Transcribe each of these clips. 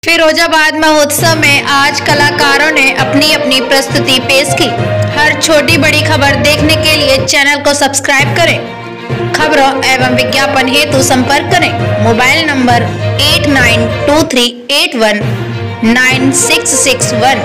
फिरोजाबाद महोत्सव में आज कलाकारों ने अपनी अपनी प्रस्तुति पेश की। हर छोटी बड़ी खबर देखने के लिए चैनल को सब्सक्राइब करें। खबरों एवं विज्ञापन हेतु संपर्क करें मोबाइल नंबर 8923819661।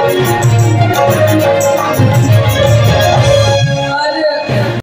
Thank you.